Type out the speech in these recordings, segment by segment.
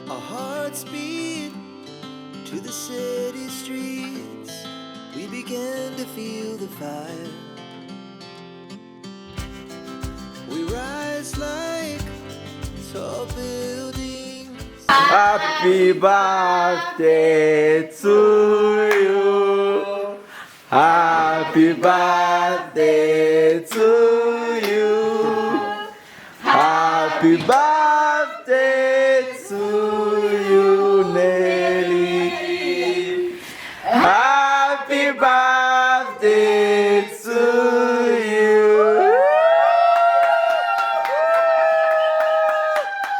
Our hearts beat to the city streets. We began to feel the fire. We rise like tall buildings. Happy birthday to you. Happy birthday to you. Happy birthday to you, Nelly. Happy birthday to you.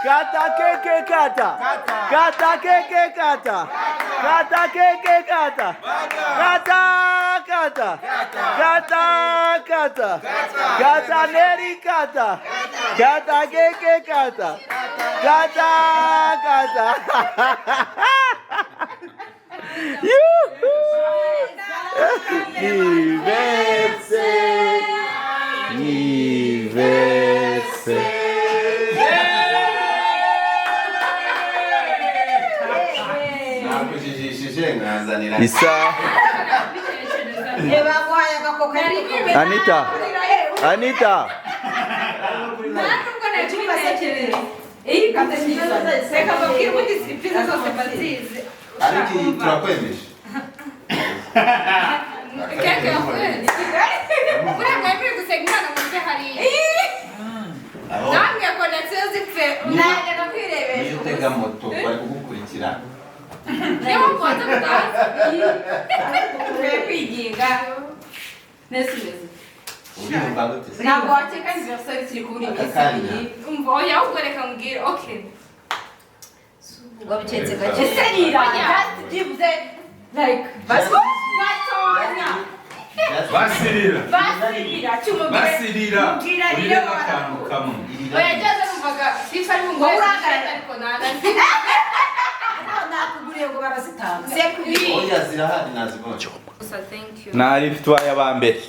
Kata keke kata. Kata keke kata. Kata keke kata. Kata kata. Kata kata. Kata Nelly kata. Kata keke kata. Kata kata. Diverse. Diverse. Isa. Anita. Anita. Ntabwo wateka anniversaire turi kubura iminsi umva oya ukoreka mbwira okay wabicetse gake ese nira just give the like batonya basirira basirira urire akantu kamwe oya jaza numvaga sifa ari ngo urangara ariko nanazi nakuguriye ngo barasitanga oya zirahari nazibonye so thank you Nari bitwaye abambere.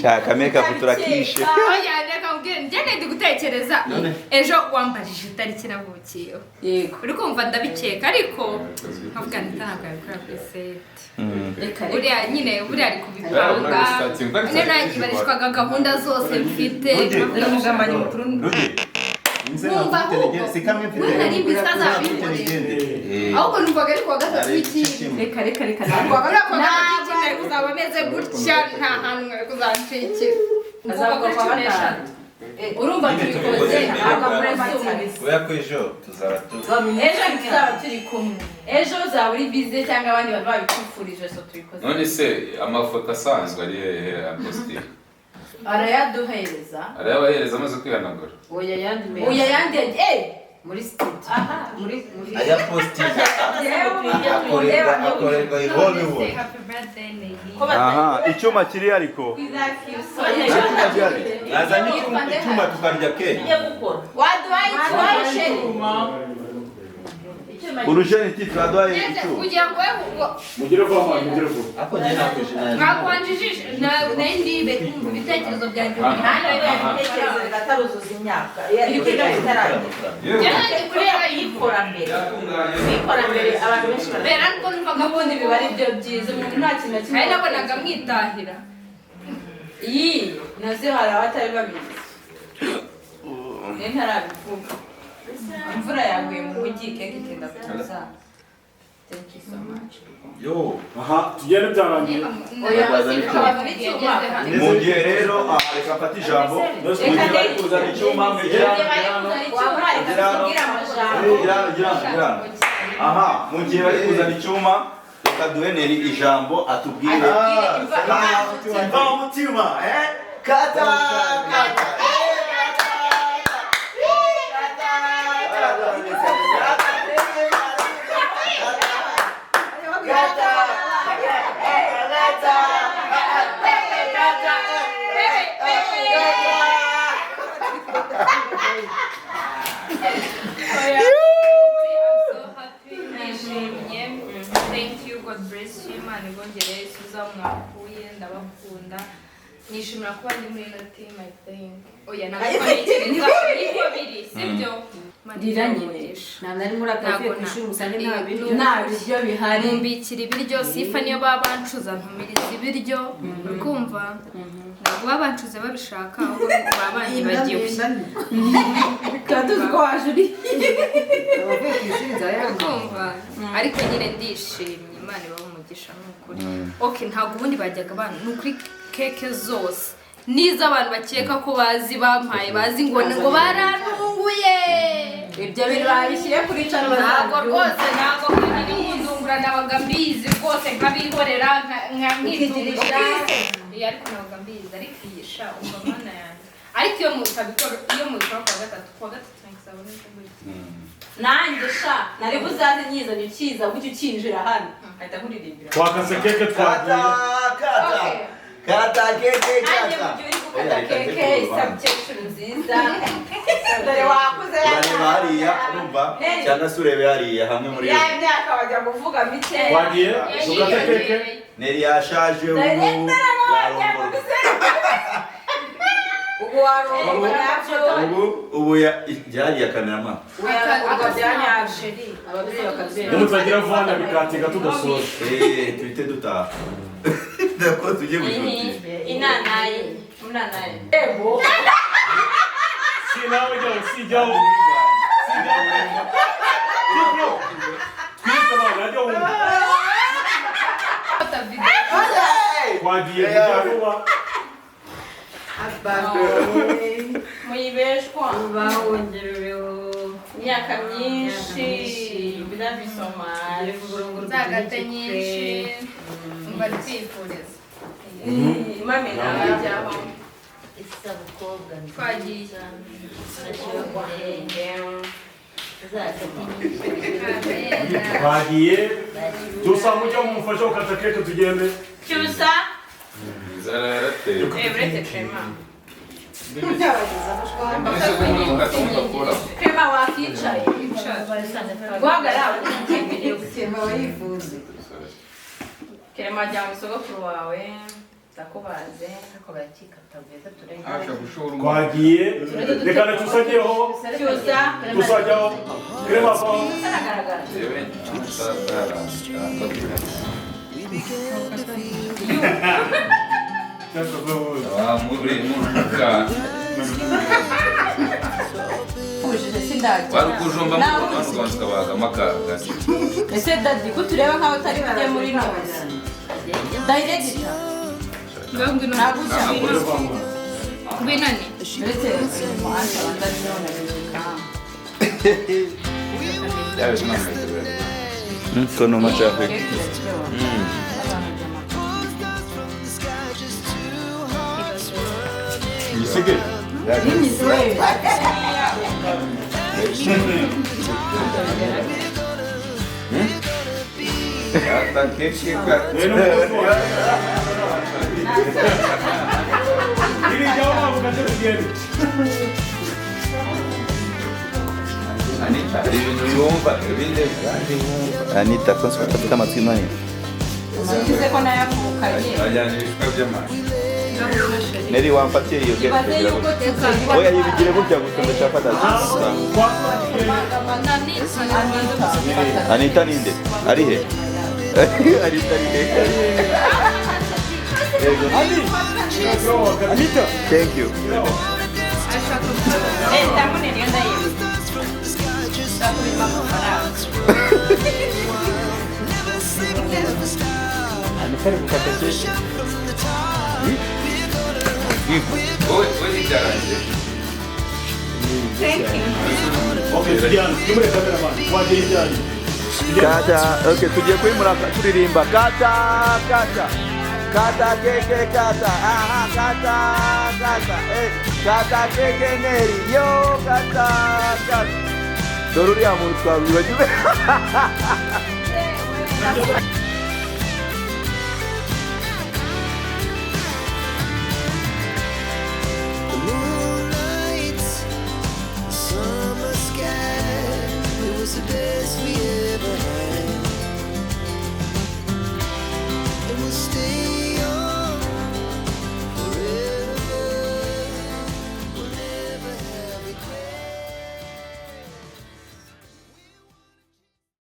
Shaka make up turakishe. oya reka mbwira njye ndi gutekereza ejo wambajije itariki navukiyeho yego uri kumva ndabikeka ariko nkavuga ntabwo yabikora kuri set uriya nyine buriya ari kubipanga nyine nakibarishwaga gahunda zose mfite n'umugambanyi mukuru numva nari mbisa zabikoreye ahubwo numvaga ari kuwa gatatu w'ikindi reka numvaga ari kuwa gatatu w'ikindi ari kuzaba ameze gutya nta hantu mwari kuzancikira azaba kwa gatanu urumva tubikoze ntabwo murasumvise oya ko ejo tuzaba ejo tuzaba turi kumwe ejo uzaba uri bize cyangwa abandi baba babikufurije so tubikoze none se amafoto asanzwe ari hehe apostire arayaduhereza arayabahereza amaze kwihanagura oya yandi muri studio aha muri aya postire akorerwa i Hollywood. happy birthday Nelly Aha, icyuma kiri ariko. Nazanye icyuma tukarya keke. waduhaye Urujeni tifu adwaye icyuma. kugira ngo mugire vuba Ako njye nakwishimira. nakwanjijije n'indi ibitekerezo byanjye ibitekerezo bigataruzuza imyaka ibyo yikora mbere abantu benshi mbere ariko numvaga ubundi biba ari byo byiza umuntu nta kintu na kimwe nabonaga mwitahira iyi nazo hari abatari babizi ne ntarabivuga imvura yaguye mu mujyi keke ikenda kuza thank you so much Yo, aha tugende byarangiye Mu gihe rero reka mfate ijambo. Mu gihe bari kuzana icyuma mwegera. Aha, mu gihe bari kuzana icyuma reka duhe Nelly ijambo atubwire. mutima, kata kata. Thank you, God bless you, man. Ngongere suza mwakuye ndabakunda. nishimira kuba ndi muri ino team I think oya nabitekereza niko biri sibyo ndira nyine nari muri akavuye ku ishuri musange nta biryo bihari mbikira ibiryo sifa niyo baba bancuza ntumiriza ibiryo ukumva ntabwo baba bancuze babishaka ahubwo baba banyibagiwe katuzi ko waje uri ukumva ariko nyine ndishimye Imana ibaha umugisha n'ukuri okay ntabwo ubundi bajyaga abantu n'ukuri keke zose niza abantu bakeka ko bazi bampaye bazi ngo barantunguye ibyo bintu babishyire kuri channel ntabwo rwose ntabwo kandi n'indungura nabaga mbizi rwose nkabihorera nkitungura ariko nabaga mbizi ariko iyisha umva mana yanjye ariko iyo mutabikora kuwa gatatu ngisabone nanjye sha nari buzaze nyizanye ukiza gutyo ukinjira hano ahita nkuririmbira twakase keke twagiye Kata keke nanjye kata. mu gihe uri gukata keke isabukecuru nziza dore wakuze urareba hariya urumva cyangwa se urebe hariya hamwe muri ya myaka bajya kuvuga mike twagiye dukate keke Nelly yashaje ubu ubu warongora ubu byariye cameraman nimutagira vana bikatinga tudasoza tuhite dutaha ndako tujye gushuti inanayi munanayi si nawe jyaho si jyaho twita abana ajya wumva twagiye kujya vuba muyibeshwa bahongereweho imyaka myinshi binabisoma zagate nyinshi umva twifuriza mame nawe byaho isabukobwa twagiye twagiye tusa mujya mumufasha gukata keke tugende cyusa inzara yarateye uretse krema ukakora krema wakicaye guhagarara utemerewe gutemba wayivuze krema jya mu sogokuru wawe ndakubaze ariko barakikataguye turenge asha gushora twagiye reka na tusageho cyusa tusajyaho krema vaho aragaragara yewe nsazara We began to feel muri muka ujije sindajya bari kujomba mu Rwanda tukabaga makaga ese dadi ko tureba nkaho utari bujye muri nose director ntabwo binani uretse umuhanda wandariyeho na bibika yawe namaze kono machakwe yisige ata keke ka rero iri jyaho bavuga cyo tugende Anita ibintu yumva ibindi Anita konse afite amatwi manini usize ko nayavukanye ajyana ibishwa by'amazi Nelly wamfatiye iyo keke ibaze kugira yuko ngo oya yibigire gutya gusa ndashaka Anita ninde ari he Anita ni he Anita thank you ndamune niyo ndayizi ndakubima amafaranga Anita gukata keke wowe ijyanye okay tujyane tumure cameraman twagiye ijyanye kata okay tugiye kwimura turirimba kata kata kata keke kata aha kata kata kata keke Nelly yo kata kata dore uriya muntu twabibagiwe